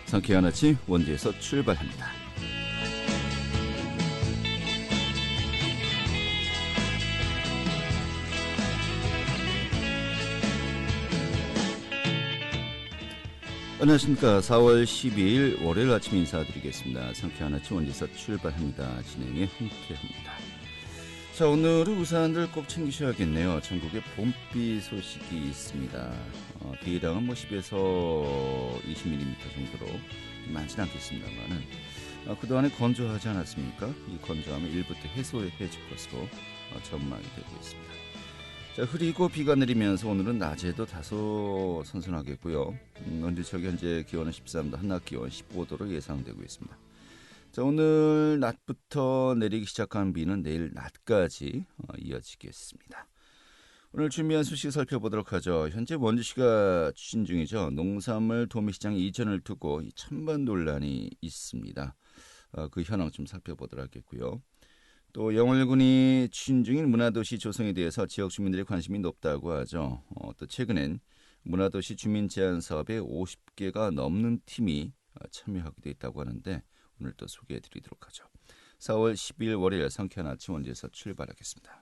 상쾌한 아침 원주에서 출발합니다. 안녕하십니까. 4월 12일 월요일 아침 인사드리겠습니다. 상쾌한 아침 원주에서 출발합니다. 진행의 홍태호입니다. 자, 오늘은 우산들 꼭 챙기셔야겠네요. 전국에 봄비 소식이 있습니다. 비례량은 10에서 20mm 정도로 많지는 않겠습니다만은 그동안에 건조하지 않았습니까? 이 건조함을 일부터 해소해줄 것으로 전망이 되고 있습니다. 자, 흐리고 비가 내리면서 오늘은 낮에도 다소 선선하겠고요. 원주지역 현재 기온은 13도, 한낮 기온 15도로 예상되고 있습니다. 자, 오늘 낮부터 내리기 시작한 비는 내일 낮까지 이어지겠습니다. 오늘 준비한 소식 살펴보도록 하죠. 현재 원주시가 추진 중이죠. 농산물 도매시장 이전을 두고 이 찬반 논란이 있습니다. 그 현황 좀 살펴보도록 하겠고요. 또 영월군이 추진 중인 문화도시 조성에 대해서 지역 주민들의 관심이 높다고 하죠. 또 최근엔 문화도시 주민 제안 사업에 50개가 넘는 팀이 참여하기도 했다고 하는데 오늘 또 소개해드리도록 하죠. 4월 10일 월요일 상쾌한 아침 원주에서 출발하겠습니다.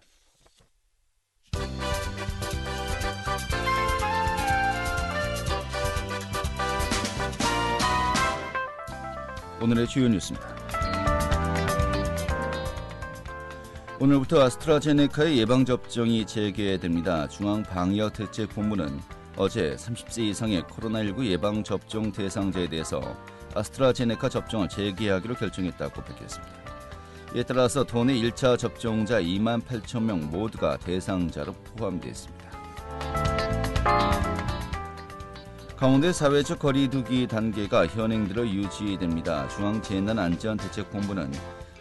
오늘의 주요 뉴스입니다. 오늘부터 아스트라제네카의 예방접종이 재개됩니다. 중앙방역대책본부는 어제 30세 이상의 코로나19 예방접종 대상자에 대해서 아스트라제네카 접종을 재개하기로 결정했다고 밝혔습니다. 이에 따라서 도내 1차 접종자 2만 8천 명 모두가 대상자로 포함됐습니다. 강원도의 사회적 거리두기 단계가 현행대로 유지됩니다. 중앙재난안전대책본부는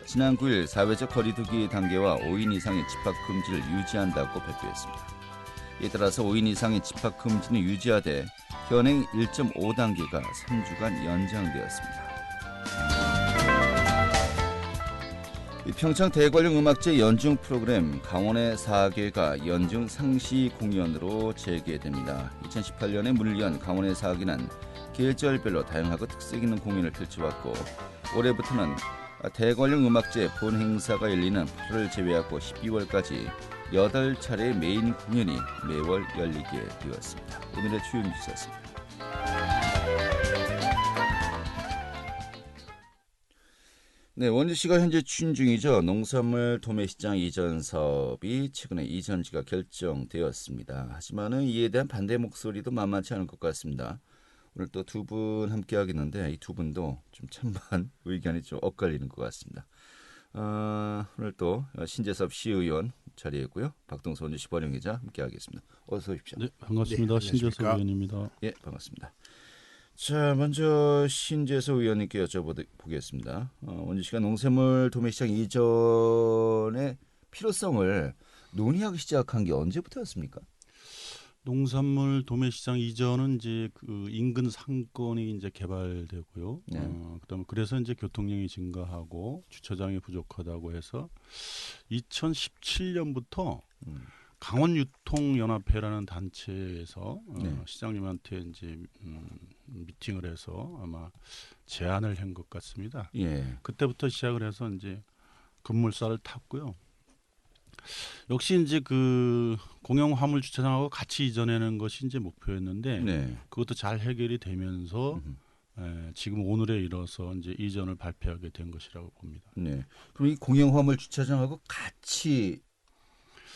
지난 9일 사회적 거리두기 단계와 5인 이상의 집합금지를 유지한다고 발표했습니다. 이에 따라서 5인 이상의 집합금지는 유지하되 현행 1.5단계가 3주간 연장되었습니다. 평창 대관령 음악제 연중 프로그램 강원의 사계가 연중 상시 공연으로 재개됩니다. 2018년에 문을 연 강원의 사계는 계절별로 다양하고 특색 있는 공연을 펼쳐왔고 올해부터는 대관령 음악제 본 행사가 열리는 8월을 제외하고 12월까지 8차례의 메인 공연이 매월 열리게 되었습니다. 오늘의 주요 뉴스였습니다. 네, 원주시가 현재 추진 중이죠. 농산물 도매시장 이전 사업이 최근에 이전지가 결정되었습니다. 하지만은 이에 대한 반대 목소리도 만만치 않을 것 같습니다. 오늘 또 두 분 함께 하겠는데 이 두 분도 좀 찬반 의견이 좀 엇갈리는 것 같습니다. 오늘 또 신재섭 시의원 자리했고요. 박동수 원주시 번영기자 함께 하겠습니다. 어서 오십시오. 네, 반갑습니다. 네, 신재섭 의원입니다. 예, 반갑습니다. 자, 먼저 신재섭 의원님께 여쭤보겠습니다. 원주시가 농산물 도매시장 이전의 필요성을 논의하기 시작한 게 언제부터였습니까? 농산물 도매시장 이전은 이제 그 인근 상권이 이제 개발되고요. 네. 그다음에 그래서 이제 교통량이 증가하고 주차장이 부족하다고 해서 2017년부터 강원유통연합회라는 단체에서 시장님한테 이제 미팅을 해서 아마 제안을 한 것 같습니다. 예. 그때부터 시작을 해서 이제 급물살을 탔고요. 역시 이제 그 공영 화물 주차장하고 같이 이전하는 것이 이제 목표였는데 네. 그것도 잘 해결이 되면서 지금 오늘에 이뤄서 이제 이전을 발표하게 된 것이라고 봅니다. 네. 그럼 이 공영 화물 주차장하고 같이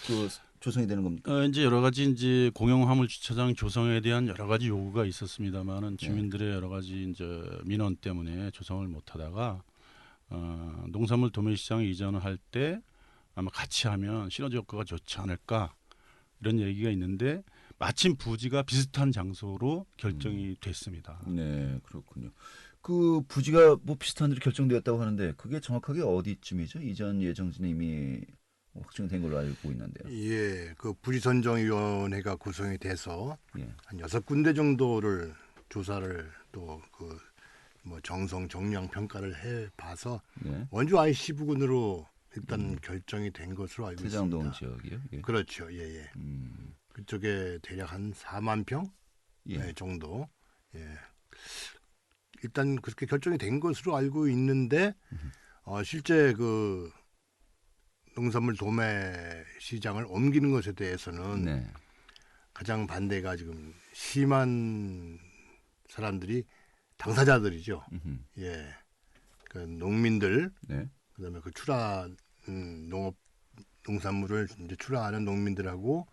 그 조성이 되는 겁니까? 이제 여러 가지 이제 공영 화물 주차장 조성에 대한 여러 가지 요구가 있었습니다만은 주민들의 여러 가지 이제 민원 때문에 조성을 못하다가 농산물 도매시장 이전을 할 때 아마 같이 하면 시너지 효과가 좋지 않을까 이런 얘기가 있는데 마침 부지가 비슷한 장소로 결정이 됐습니다. 네, 그렇군요. 그 부지가 뭐 비슷한 데로 결정되었다고 하는데 그게 정확하게 어디쯤이죠? 이전 예정지는 이미 확정된 걸로 알고 있는데요. 예, 그 부지선정위원회가 구성이 돼서 예. 한 6군데 정도를 조사를 또 그 뭐 정성 정량 평가를 해봐서 예. 원주 IC부근으로 일단 결정이 된 것으로 알고 대장동 있습니다. 지역이요? 예. 그렇죠. 예, 예. 그쪽에 대략 한 4만 평 예. 정도. 예. 일단 그렇게 결정이 된 것으로 알고 있는데 실제 그 농산물 도매 시장을 옮기는 것에 대해서는 네. 가장 반대가 지금 심한 사람들이 당사자들이죠. 예, 그 농민들, 네. 그다음에 그 농산물을 이제 출하하는 농민들하고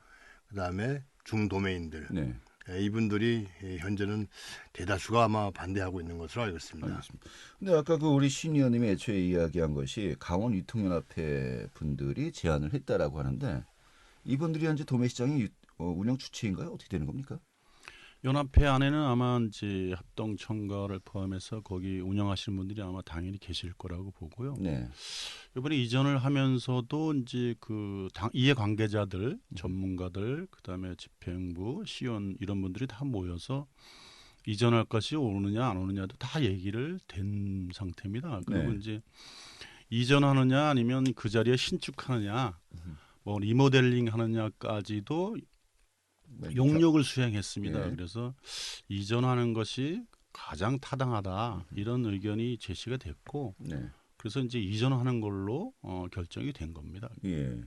그다음에 중도매인들. 네. 이분들이 현재는 대다수가 아마 반대하고 있는 것으로 알고 있습니다. 알겠습니다. 근데 아까 그 우리 신 의원님이 애초에 이야기한 것이 강원 유통연합회 분들이 제안을 했다라고 하는데 이분들이 현재 도매시장의 운영 주체인가요? 어떻게 되는 겁니까? 연합회 안에는 아마 이제 합동청가를 포함해서 거기 운영하시는 분들이 아마 당연히 계실 거라고 보고요. 네. 이번에 이전을 하면서도 이제 그 이해 관계자들, 전문가들, 그다음에 집행부, 시의원 이런 분들이 다 모여서 이전할 것이 오느냐 안 오느냐도 다 얘기를 된 상태입니다. 그리고 네. 이제 이전하느냐 아니면 그 자리에 신축하느냐, 뭐 리모델링 하느냐까지도 용역을 수행했습니다. 예. 그래서 이전하는 것이 가장 타당하다 이런 의견이 제시가 됐고, 네. 그래서 이제 이전하는 걸로 결정이 된 겁니다. 예.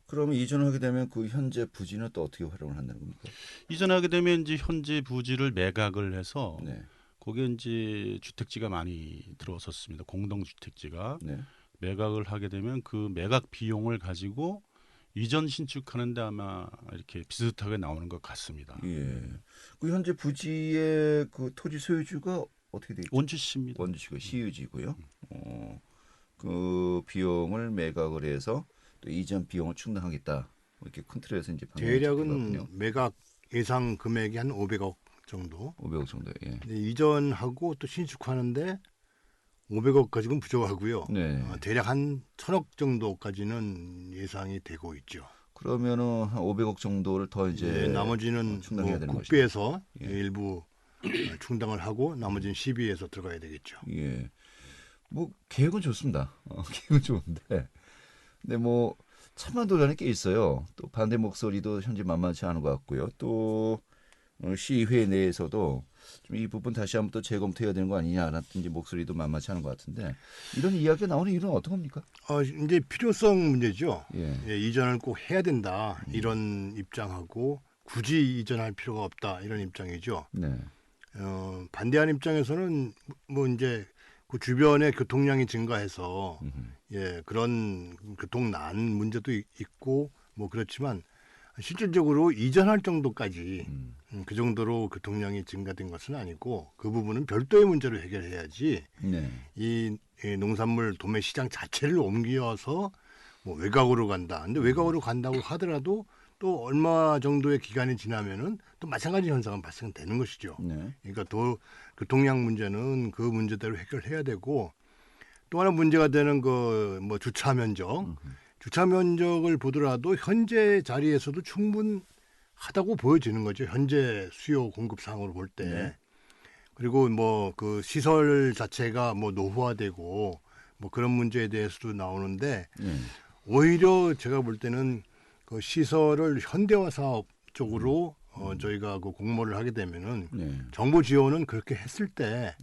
그러면 이전하게 되면 그 현재 부지는 또 어떻게 활용을 한다는 겁니까? 이전하게 되면 이제 현재 부지를 매각을 해서 네. 거기에 이제 주택지가 많이 들어섰습니다. 공동주택지가 네. 매각을 하게 되면 그 매각 비용을 가지고 이전 신축하는데 아마 이렇게 비슷하게 나오는 것 같습니다. 예. 그 현재 부지의 그 토지 소유주가 어떻게 되죠? 원주시입니다. 원주시고 시유지고요. 그 비용을 매각을 해서 또 이전 비용을 충당하겠다. 이렇게 큰 틀에서 이제 대략은 매각 예상 금액이 한 500억 정도. 500억 정도. 예. 이전하고 또 신축하는데 500억 가지고는 부족하고요. 네. 대략 한 1000억 정도까지는 예상이 되고 있죠. 그러면은 한 500억 정도를 더 이제 나머지는 충당해야 뭐 되는 국비에서 예. 일부 충당을 하고 나머지는 시비에서 들어가야 되겠죠. 예. 뭐 계획은 좋습니다. 계획은 좋은데, 근데 뭐 찬반 논란이 꽤 있어요. 또 반대 목소리도 현재 만만치 않은 것 같고요. 또 시의회 내에서도 좀 이 부분 다시 한번 또 재검토해야 되는 거 아니냐라는 이제 목소리도 만만치 않은 것 같은데 이런 이야기가 나오는 이유는 어떤 겁니까? 이제 필요성 문제죠. 예. 이전을 꼭 해야 된다 이런 입장하고 굳이 이전할 필요가 없다 이런 입장이죠. 네. 반대하는 입장에서는 뭐 이제 그 주변의 교통량이 증가해서 그런 교통난 문제도 있고 뭐 그렇지만 실질적으로 이전할 정도까지 그 정도로 교통량이 증가된 것은 아니고 그 부분은 별도의 문제로 해결해야지 네. 이 농산물 도매 시장 자체를 옮겨서 뭐 외곽으로 간다. 근데 외곽으로 간다고 하더라도 또 얼마 정도의 기간이 지나면은 또 마찬가지 현상은 발생되는 것이죠. 네. 그러니까 교통량 문제는 그 문제대로 해결해야 되고 또 하나 문제가 되는 그 뭐 주차 면적. 주차 면적을 보더라도 현재 자리에서도 충분하다고 보여지는 거죠. 현재 수요 공급상으로 볼 때. 네. 그리고 뭐 그 시설 자체가 뭐 노후화되고 뭐 그런 문제에 대해서도 나오는데 오히려 제가 볼 때는 그 시설을 현대화 사업 쪽으로 저희가 그 공모를 하게 되면은 네. 정부 지원은 그렇게 했을 때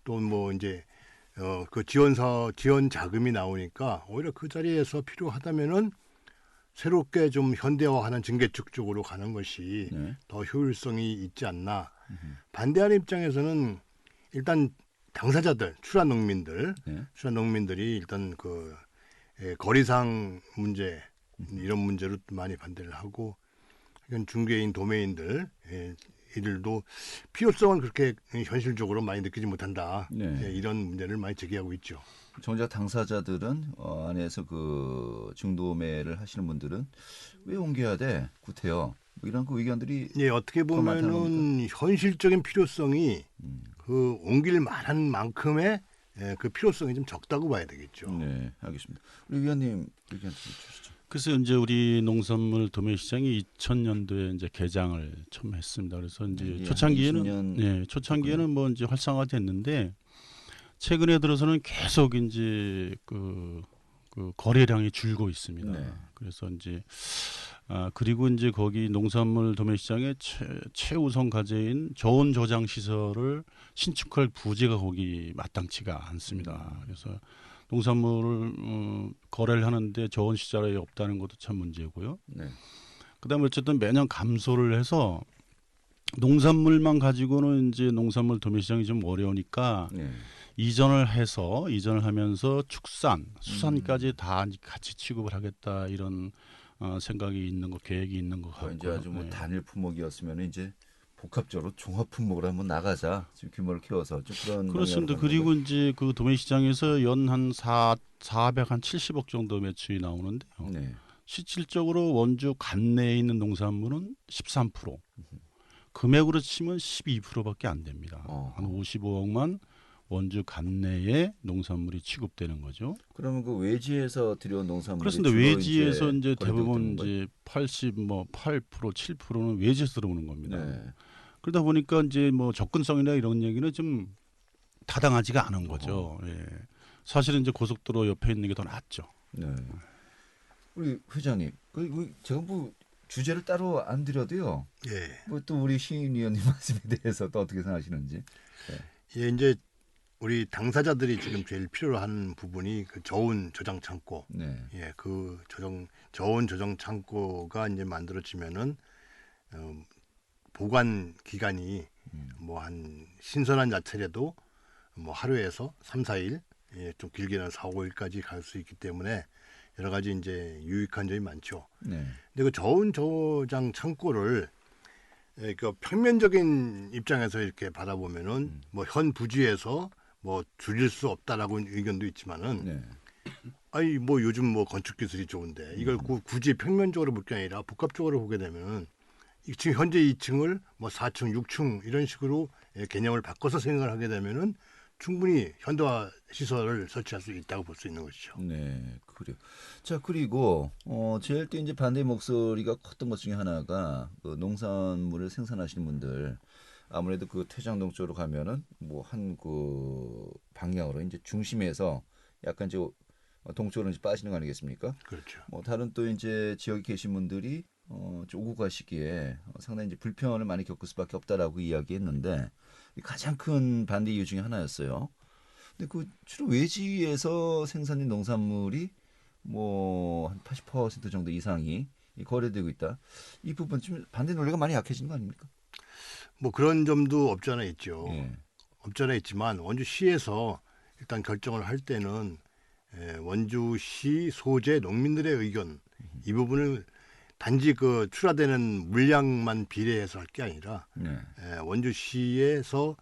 또 뭐 이제 그 지원 자금이 나오니까 오히려 그 자리에서 필요하다면은 새롭게 좀 현대화하는 증개축 쪽으로 가는 것이 더 효율성이 있지 않나. 반대하는 입장에서는 일단 당사자들, 출하 농민들이 일단 그 거리상 문제 이런 문제로 많이 반대를 하고 중개인 도매인들 이들도 필요성을 그렇게 현실적으로 많이 느끼지 못한다. 이런 문제를 많이 제기하고 있죠. 정작 당사자들은 안에서 그 중도매를 하시는 분들은 왜 옮겨야 돼? 구태여. 뭐 이런 그 의견들이 어떻게 보면은 현실적인 필요성이 그 옮길 만한 만큼의 그 필요성이 좀 적다고 봐야 되겠죠. 네, 알겠습니다. 우리 위원님 의견 주시죠. 그래서 이제 우리 농산물 도매시장이 2000년도에 이제 개장을 처음 했습니다. 그래서 이제 초창기에는 뭐 이제 활성화됐는데 최근에 들어서는 계속 이제 그 거래량이 줄고 있습니다. 그래서 이제 그리고 이제 거기 농산물 도매시장의 최우선 과제인 저온 저장 시설을 신축할 부지가 거기 마땅치가 않습니다. 그래서 농산물을 거래를 하는데 저온 시설이 없다는 것도 참 문제고요. 네. 그다음에 어쨌든 매년 감소를 해서 농산물만 가지고는 이제 농산물 도매시장이 좀 어려우니까 네. 이전을 하면서 축산, 수산까지 다 같이 취급을 하겠다 이런 생각이 있는 거, 계획이 있는 것 같고요. 이제 아주 뭐 네. 단일 품목이었으면 이제 복합적으로 종합 품목으로 한번 나가자. 지금 규모를 키워서 좀 그런. 그렇습니다. 그리고 이제 그 도매시장에서 연 한 470억 정도 매출이 나오는데요. 네. 실질적으로 원주 관내에 있는 농산물은 13%, 금액으로 치면 12%밖에 안 됩니다. 한 55억만 원주 관내에 농산물이 취급되는 거죠. 그러면 그 외지에서 들여온 농산물이 그렇습니다. 외지에서 이제 대부분 이제 8%, 7%는 외지에서 들어오는 겁니다. 네. 그러다 보니까 이제 뭐 접근성이나 이런 얘기는 좀 타당하지가 않은 거죠. 예. 사실은 이제 고속도로 옆에 있는 게 더 낫죠. 네. 우리 회장님, 제가 뭐 주제를 따로 안 드려도요. 예. 뭐 또 우리 시인 위원님 말씀에 대해서 또 어떻게 생각하시는지. 네. 예, 이제 우리 당사자들이 지금 제일 필요로 하는 부분이 그 저온 저장 창고. 네. 예, 그 저온 저장 창고가 이제 만들어지면은 보관 기간이 뭐 한 신선한 야채라도 뭐 하루에서 3, 4일, 예, 좀 길게는 4, 5일까지 갈 수 있기 때문에 여러 가지 이제 유익한 점이 많죠. 네. 근데 그 저온 저장 창고를 그 평면적인 입장에서 이렇게 바라보면은 뭐 현 부지에서 뭐 줄일 수 없다라고 의견도 있지만은 네. 아니 뭐 요즘 뭐 건축 기술이 좋은데 이걸 굳이 평면적으로 볼 게 아니라 복합적으로 보게 되면은 지금 현재 2층을 뭐 4층, 6층 이런 식으로 개념을 바꿔서 생각을 하게 되면은 충분히 현대화 시설을 설치할 수 있다고 볼 수 있는 것이죠. 네, 그래요. 자, 그리고 제일 또 이제 반대 목소리가 컸던 것 중에 하나가 그 농산물을 생산하시는 분들 아무래도 그 퇴장동 쪽으로 가면은 뭐 한 그 방향으로 이제 중심에서 약간 이제 동쪽으로 이제 빠지는 거 아니겠습니까? 그렇죠. 뭐 다른 또 이제 지역에 계신 분들이 오고 가시기에 상당히 이제 불편을 많이 겪을 수밖에 없다라고 이야기했는데 가장 큰 반대 이유 중에 하나였어요. 근데 그 주로 외지에서 생산된 농산물이 뭐 한 80% 정도 이상이 거래되고 있다. 이 부분 좀 반대 논리가 많이 약해지는 거 아닙니까? 뭐 그런 점도 없지 않아 있죠. 예. 없지 않아 있지만 원주시에서 일단 결정을 할 때는 원주시 소재 농민들의 의견 이 부분을 단지 그 출하되는 물량만 비례해서 할 게 아니라 네. 원주시에서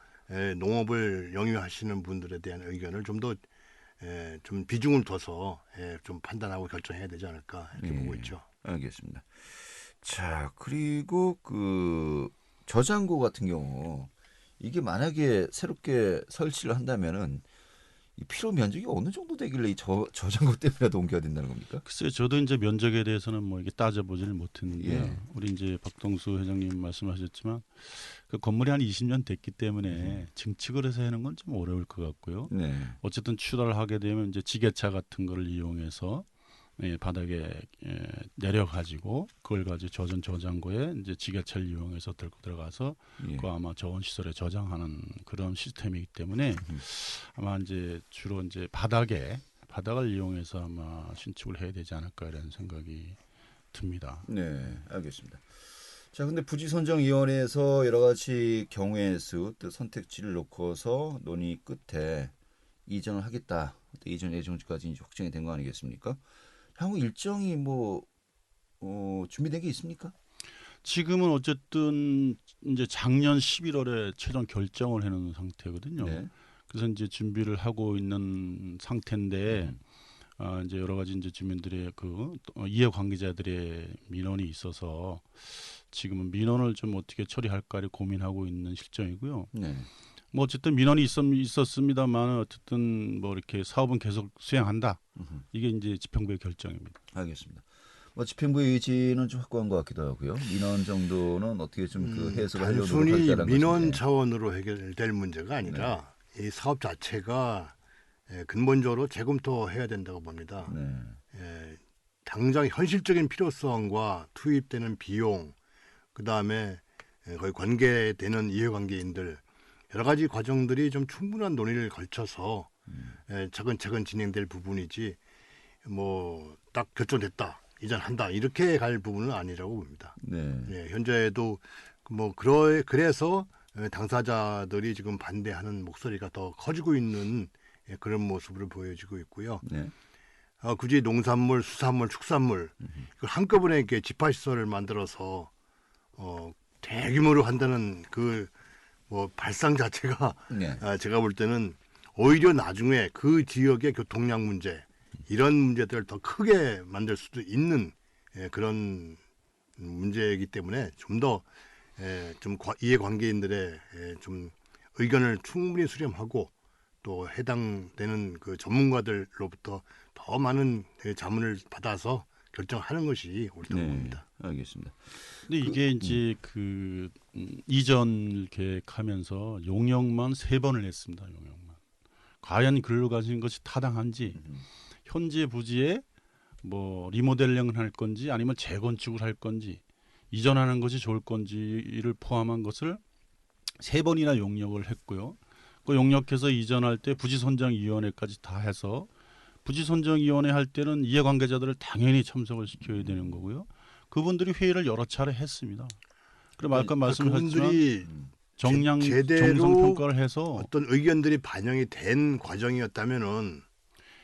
농업을 영위하시는 분들에 대한 의견을 좀 더 좀 비중을 둬서 좀 판단하고 결정해야 되지 않을까 이렇게 보고 있죠. 알겠습니다. 자, 그리고 그 저장고 같은 경우 이게 만약에 새롭게 설치를 한다면은 이 필요 면적이 어느 정도 되길래 이 저장고 때문에라도 옮겨야 된다는 겁니까? 글쎄요, 저도 이제 면적에 대해서는 뭐 이게 따져보지는 못했는데요. 예. 우리 이제 박동수 회장님 말씀하셨지만 그 건물이 한 20년 됐기 때문에 증축을 해서 하는 건 좀 어려울 것 같고요. 네. 어쨌든 출하를 하게 되면 이제 지게차 같은 거를 이용해서 바닥에 내려가지고 그걸 가지고 저장고에 이제 지게차를 이용해서 들고 들어가서 예. 그 아마 저온 시설에 저장하는 그런 시스템이기 때문에 아마 이제 주로 이제 바닥을 이용해서 아마 신축을 해야 되지 않을까 이런 생각이 듭니다. 네, 알겠습니다. 자, 근데 부지선정위원회에서 여러 가지 경우의 수, 또 선택지를 놓고서 논의 끝에 이전을 하겠다. 이전 예정지까지 이제 확정이 된 거 아니겠습니까? 향후 일정이 뭐 준비된 게 있습니까? 지금은 어쨌든 이제 작년 11월에 최종 결정을 해놓은 상태거든요. 네. 그래서 이제 준비를 하고 있는 상태인데 이제 여러 가지 이제 주민들의 그 이해관계자들의 민원이 있어서 지금은 민원을 좀 어떻게 처리할까를 고민하고 있는 실정이고요. 네. 뭐 어쨌든 민원이 있었습니다만 어쨌든 뭐 이렇게 사업은 계속 수행한다. 이게 이제 집행부의 결정입니다. 알겠습니다. 뭐 집행부의 의지는 좀 확고한 것 같기도 하고요. 민원 정도는 어떻게 좀 그 해석을 하려고 단순히 노력하겠다는 민원 것인데. 차원으로 해결될 문제가 아니라 이 사업 자체가 근본적으로 재검토해야 된다고 봅니다. 네. 당장 현실적인 필요성과 투입되는 비용, 그 다음에 거의 관계되는 이해관계인들 여러 가지 과정들이 좀 충분한 논의를 걸쳐서 차근차근 진행될 부분이지 뭐 딱 결정됐다 이전한다 이렇게 갈 부분은 아니라고 봅니다. 네. 현재도 뭐 그래서 당사자들이 지금 반대하는 목소리가 더 커지고 있는 그런 모습으로 보여지고 있고요. 네. 굳이 농산물, 수산물, 축산물 이걸 한꺼번에 이렇게 집합시설을 만들어서 대규모로 한다는 그 뭐 발상 자체가 네. 제가 볼 때는 오히려 나중에 그 지역의 교통량 문제 이런 문제들을 더 크게 만들 수도 있는 그런 문제이기 때문에 좀 더 좀 이해관계인들의 좀 의견을 충분히 수렴하고 또 해당되는 그 전문가들로부터 더 많은 자문을 받아서 결정하는 것이 옳다고 봅니다. 알겠습니다. 근데 이게 이제 그 이전을 계획하면서 용역만 3번을 했습니다. 용역만. 과연 글로 가신 것이 타당한지 현재 부지에 뭐 리모델링을 할 건지 아니면 재건축을 할 건지 이전하는 것이 좋을 건지를 포함한 것을 3번이나 용역을 했고요. 그 용역해서 이전할 때 부지선정위원회까지 다 해서 부지선정위원회 할 때는 이해관계자들을 당연히 참석을 시켜야 되는 거고요. 그분들이 회의를 여러 차례 했습니다. 그럼 아까 말씀하셨지만 정량 정성평가를 해서 어떤 의견들이 반영이 된 과정이었다면은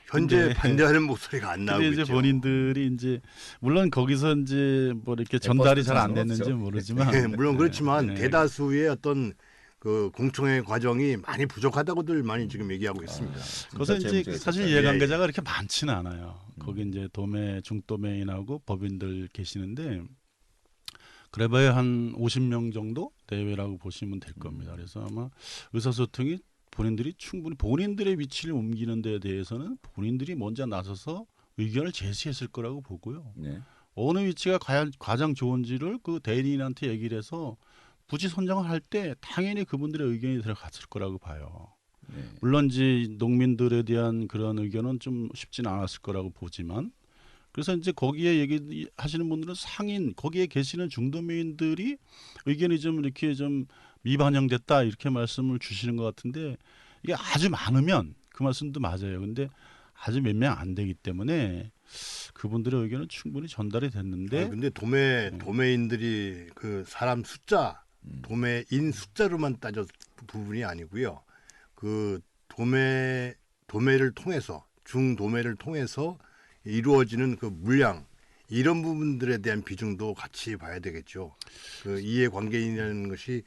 현재 반대하는 목소리가 안 나오고 있죠. 이제 본인들이 이제 물론 거기서 이제 뭐 이렇게 전달이 잘 안 됐는지 모르지만 네, 물론 그렇지만 대다수의 어떤 그 공청회 과정이 많이 부족하다고들 많이 지금 얘기하고 있습니다. 그래서 이제 사실 이해관계자가 그렇게 많지는 않아요. 거기 이제 도매, 중도매인하고 법인들 계시는데 그래봐야 한 50명 정도 대회라고 보시면 될 겁니다. 그래서 아마 의사소통이 본인들이 충분히 본인들의 위치를 옮기는 데에 대해서는 본인들이 먼저 나서서 의견을 제시했을 거라고 보고요. 네. 어느 위치가 가장 좋은지를 그 대리인한테 얘기를 해서 부지 선정을 할 때 당연히 그분들의 의견이 들어갔을 거라고 봐요. 네. 물론 이제 농민들에 대한 그런 의견은 좀 쉽지는 않았을 거라고 보지만 그래서 이제 거기에 얘기하시는 분들은 상인 거기에 계시는 중도민들이 의견이 좀 이렇게 좀 미반영됐다 이렇게 말씀을 주시는 것 같은데 이게 아주 많으면 그 말씀도 맞아요. 근데 아주 몇 명 안 되기 때문에 그분들의 의견은 충분히 전달이 됐는데. 근데 도매인들이 그 사람 숫자, 도매인 숫자로만 따져 부분이 아니고요. 그 도매를 통해서 중도매를 통해서 이루어지는 그 물량 이런 부분들에 대한 비중도 같이 봐야 되겠죠. 그 이해관계인이라는 것이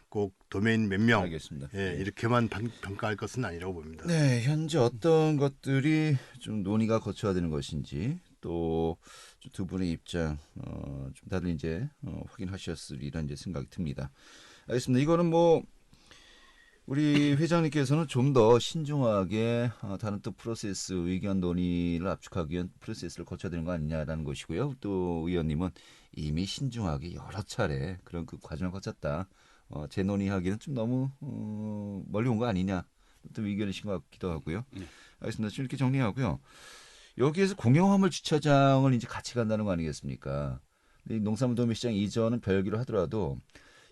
꼭 도매인 몇 명, 알겠습니다. 이렇게만 평가할 것은 아니라고 봅니다. 네, 현재 어떤 것들이 좀 논의가 거쳐야 되는 것인지 또 두 분의 입장 좀 다들 이제 확인하셨으리라 이제 생각이 듭니다. 알겠습니다. 이거는 뭐 우리 회장님께서는 좀 더 신중하게 다른 또 프로세스 의견 논의를 압축하기 위한 프로세스를 거쳐야 되는 거 아니냐라는 것이고요. 또 의원님은 이미 신중하게 여러 차례 그런 그 과정을 거쳤다. 재논의하기는 좀 너무 멀리 온 거 아니냐 또 의견이신 것 같기도 하고요. 알겠습니다. 좀 이렇게 정리하고요. 여기에서 공영화물 주차장을 이제 같이 간다는 거 아니겠습니까? 농산물 도매시장 이전은 별개로 하더라도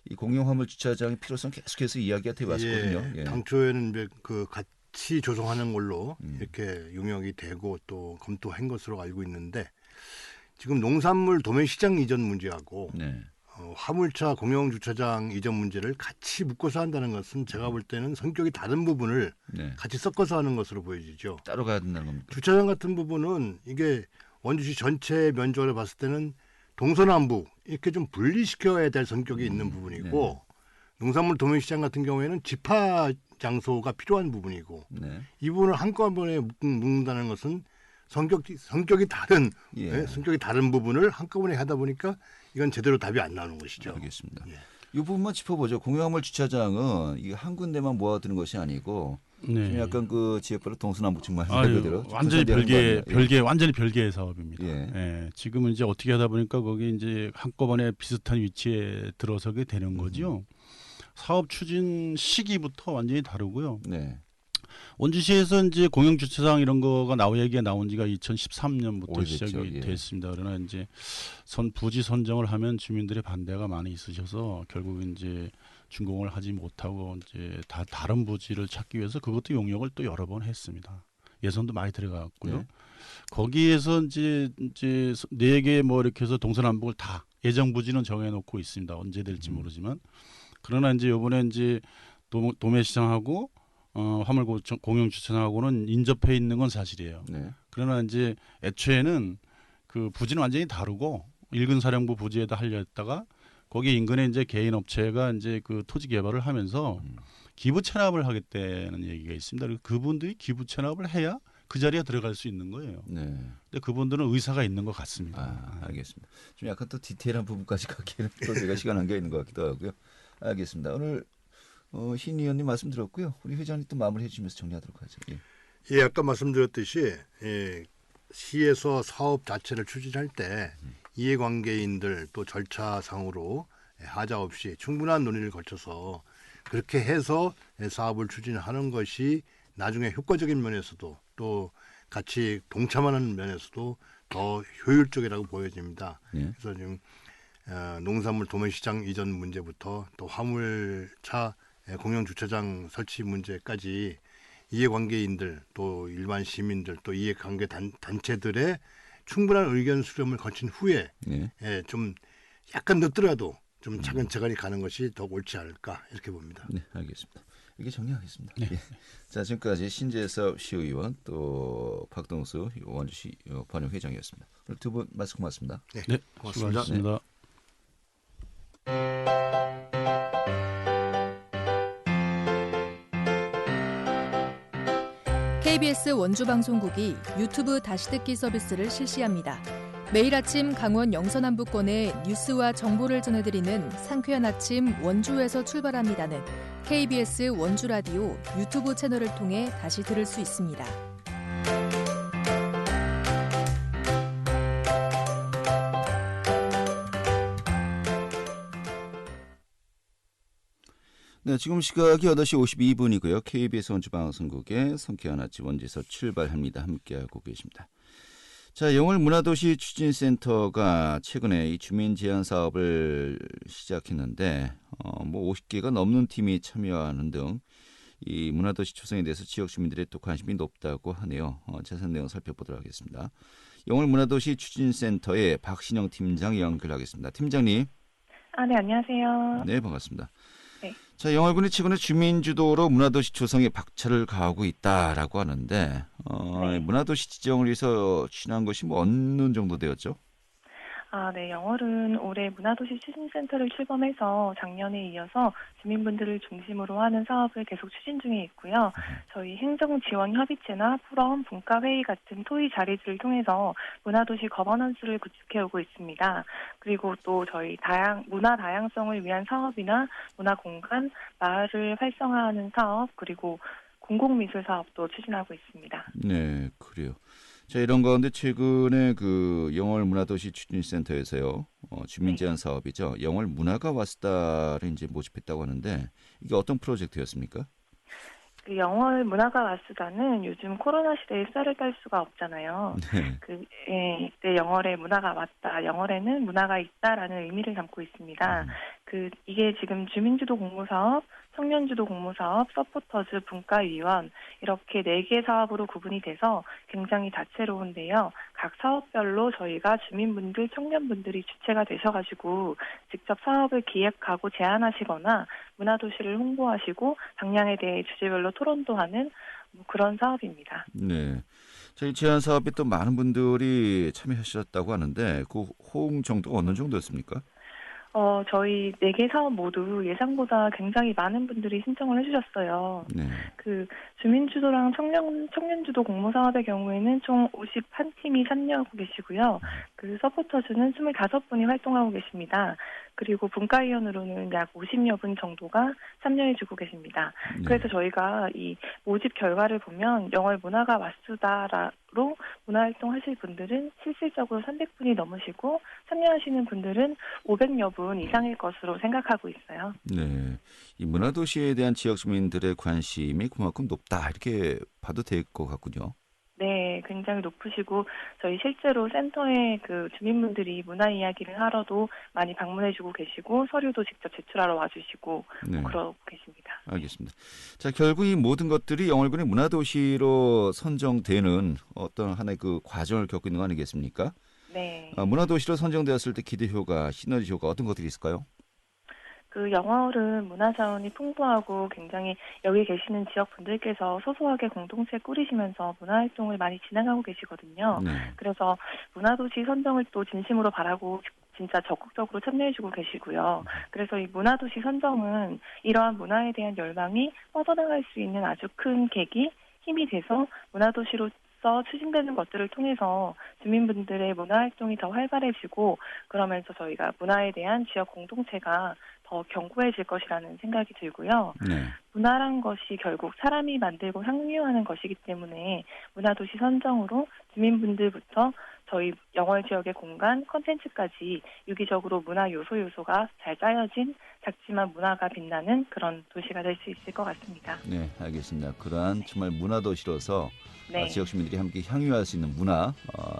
이 공영화물 주차장의 필요성 계속해서 이야기가 되어 왔거든요. 당초에는 이제 그 같이 조성하는 걸로 이렇게 용역이 되고 또 검토한 것으로 알고 있는데 지금 농산물 도매시장 이전 문제하고 화물차 공영주차장 이전 문제를 같이 묶어서 한다는 것은 제가 볼 때는 성격이 다른 부분을 같이 섞어서 하는 것으로 보여지죠. 따로 가야 된다는 겁니까? 주차장 같은 부분은 이게 원주시 전체 면적을 봤을 때는 동서남북 이렇게 좀 분리시켜야 될 성격이 있는 부분이고 농산물 도매시장 같은 경우에는 집합 장소가 필요한 부분이고 이 부분을 한꺼번에 묶는다는 것은 성격이 다른 성격이 다른 부분을 한꺼번에 하다 보니까 이건 제대로 답이 안 나오는 것이죠. 알겠습니다. 이 부분만 짚어보죠. 공영화물 주차장은 이게 한 군데만 모아두는 것이 아니고 좀 약간 그 지역별로 동서남북 말씀하신 그대로 완전히 별개 완전히 별개의 사업입니다. 지금은 이제 어떻게 하다 보니까 거기 이제 한꺼번에 비슷한 위치에 들어서게 되는 거죠. 사업 추진 시기부터 완전히 다르고요. 원주시에서 이제 공영 주차장 이런 거가 얘기가 나온 지가 2013년부터 오래됐죠. 시작이 예. 됐습니다. 그러나 이제 부지 선정을 하면 주민들의 반대가 많이 있으셔서 결국 이제 준공을 하지 못하고 이제 다른 부지를 찾기 위해서 그것도 용역을 또 여러 번 했습니다. 예산도 많이 들어갔고요. 네. 거기에서 이제 4개 뭐 이렇게 해서 동서남북을 다 예정 부지는 정해놓고 있습니다. 언제 될지 모르지만 그러나 이제 이번에 이제 도매시장하고 화물 공영 주차장하고는 인접해 있는 건 사실이에요. 네. 그러나 이제 애초에는 그 부지는 완전히 다르고 일군 사령부 부지에다 하려 했다가 거기 인근에 이제 개인 업체가 이제 그 토지 개발을 하면서 기부 체납을 하겠다는 얘기가 있습니다. 그리고 그분들이 기부 체납을 해야 그 자리에 들어갈 수 있는 거예요. 네. 근데 그분들은 의사가 있는 것 같습니다. 알겠습니다. 좀 약간 또 디테일한 부분까지 가기에는 또 제가 시간 한계가 있는 것 같기도 하고요. 알겠습니다. 오늘 신 의원님 말씀 들었고요. 우리 회장님 또 마무리해 주면서 정리하도록 하죠. 예. 예, 아까 말씀드렸듯이 시에서 사업 자체를 추진할 때 이해관계인들 또 절차상으로 하자 없이 충분한 논의를 거쳐서 그렇게 해서 사업을 추진하는 것이 나중에 효과적인 면에서도 또 같이 동참하는 면에서도 더 효율적이라고 보여집니다. 네. 그래서 지금 농산물 도매시장 이전 문제부터 또 화물차 공영 주차장 설치 문제까지 이해관계인들 또 일반 시민들 또 이해관계 단체들의 충분한 의견 수렴을 거친 후에 네. 좀 약간 늦더라도 좀 차근차근히 가는 것이 더 옳지 않을까 이렇게 봅니다. 네, 알겠습니다. 이렇게 정리하겠습니다. 네. 예. 자, 지금까지 신재섭 시의원 또 박동수 원주시 번영회장이었습니다. 오늘 두 분 말씀 고맙습니다. 네, 고맙습니다. 수고하셨습니다. KBS 원주방송국이 유튜브 다시 듣기 서비스를 실시합니다. 매일 아침 강원 영서남부권의 뉴스와 정보를 전해드리는 상쾌한 아침 원주에서 출발합니다는 KBS 원주라디오 유튜브 채널을 통해 다시 들을 수 있습니다. 네, 지금 시각이 8시 52분이고요. KBS 원주방송국의 성쾌한 아침 원주에서 출발합니다. 함께하고 계십니다. 자, 영월 문화도시 추진센터가 최근에 이 주민 제안 사업을 시작했는데, 50개가 넘는 팀이 참여하는 등 이 문화도시 조성에 대해서 지역 주민들의 또 관심이 높다고 하네요. 자세한 내용 살펴보도록 하겠습니다. 영월 문화도시 추진센터의 박신영 팀장 연결하겠습니다. 팀장님. 네, 안녕하세요. 네, 반갑습니다. 네. 자, 영월군이 최근에 주민주도로 문화도시 조성에 박차를 가하고 있다라고 하는데, 네. 문화도시 지정을 위해서 추진한 것이 어느 정도 되었죠? 네, 영월은 올해 문화도시 추진센터를 출범해서 작년에 이어서 주민분들을 중심으로 하는 사업을 계속 추진 중에 있고요. 저희 행정지원협의체나 포럼, 분과회의 같은 토의 자리들을 통해서 문화도시 거버넌스를 구축해오고 있습니다. 그리고 또 저희 문화 다양성을 위한 사업이나 문화공간, 마을을 활성화하는 사업, 그리고 공공미술 사업도 추진하고 있습니다. 네, 그래요. 자, 이런 가운데 최근에 그 영월 문화도시 추진센터에서요, 주민 제안 사업이죠. 영월 문화가 와스다를 이제 모집했다고 하는데 이게 어떤 프로젝트였습니까? 그 영월 문화가 와스다는 요즘 코로나 시대에 쌀을 딸 수가 없잖아요. 네. 이때 영월에 문화가 왔다, 영월에는 문화가 있다라는 의미를 담고 있습니다. 이게 지금 주민주도 공모사업, 청년주도 공모사업, 서포터즈, 분과위원 이렇게 4개 사업으로 구분이 돼서 굉장히 다채로운데요. 각 사업별로 저희가 주민분들, 청년분들이 주체가 되셔가지고 직접 사업을 기획하고 제안하시거나 문화도시를 홍보하시고 방향에 대해 주제별로 토론도 하는 그런 사업입니다. 네. 저희 제안 사업에 또 많은 분들이 참여하셨다고 하는데 그 호응 정도가 어느 정도였습니까? 저희 4개 사업 모두 예상보다 굉장히 많은 분들이 신청을 해주셨어요. 네. 그 주민주도랑 청년주도 공모사업의 경우에는 총 51팀이 참여하고 계시고요. 그 서포터즈는 25분이 활동하고 계십니다. 그리고 분과위원으로는 약 50여 분 정도가 참여해주고 계십니다. 네. 그래서 저희가 이 모집 결과를 보면 영월 문화가 와수다로 문화활동 하실 분들은 실질적으로 300분이 넘으시고 참여하시는 분들은 500여 분 이상일 것으로 생각하고 있어요. 네, 이 문화도시에 대한 지역 주민들의 관심이 그만큼 높다 이렇게 봐도 될 것 같군요. 네, 굉장히 높으시고 저희 실제로 센터에 그 주민분들이 문화 이야기를 하러도 많이 방문해주고 계시고 서류도 직접 제출하러 와주시고 네. 그러고 계십니다. 알겠습니다. 자, 결국 이 모든 것들이 영월군의 문화도시로 선정되는 어떤 하나의 그 과정을 겪고 있는 거 아니겠습니까? 네. 문화도시로 선정되었을 때 기대 효과, 시너지 효과 어떤 것들이 있을까요? 그 영월은 문화자원이 풍부하고 굉장히 여기 계시는 지역분들께서 소소하게 공동체 꾸리시면서 문화활동을 많이 진행하고 계시거든요. 네. 그래서 문화도시 선정을 또 진심으로 바라고 진짜 적극적으로 참여해주고 계시고요. 그래서 이 문화도시 선정은 이러한 문화에 대한 열망이 뻗어나갈 수 있는 아주 큰 계기, 힘이 돼서 문화도시로 추진되는 것들을 통해서 주민분들의 문화활동이 더 활발해지고 그러면서 저희가 문화에 대한 지역 공동체가 더 견고해질 것이라는 생각이 들고요. 네. 문화란 것이 결국 사람이 만들고 향유하는 것이기 때문에 문화도시 선정으로 주민분들부터 저희 영월 지역의 공간, 콘텐츠까지 유기적으로 문화 요소가 잘 짜여진 작지만 문화가 빛나는 그런 도시가 될 수 있을 것 같습니다. 네, 알겠습니다. 그러한 정말 문화도시로서 네. 지역 주민들이 함께 향유할 수 있는 문화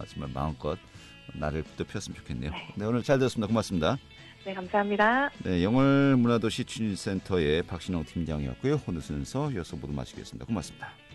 정말 마음껏 나를 붙어 폈으면 좋겠네요. 네, 오늘 잘 들었습니다. 고맙습니다. 네, 감사합니다. 네, 영월 문화도시 추진센터의 박신영 팀장이었고요. 오늘 순서 여기서 모두 마치겠습니다. 고맙습니다.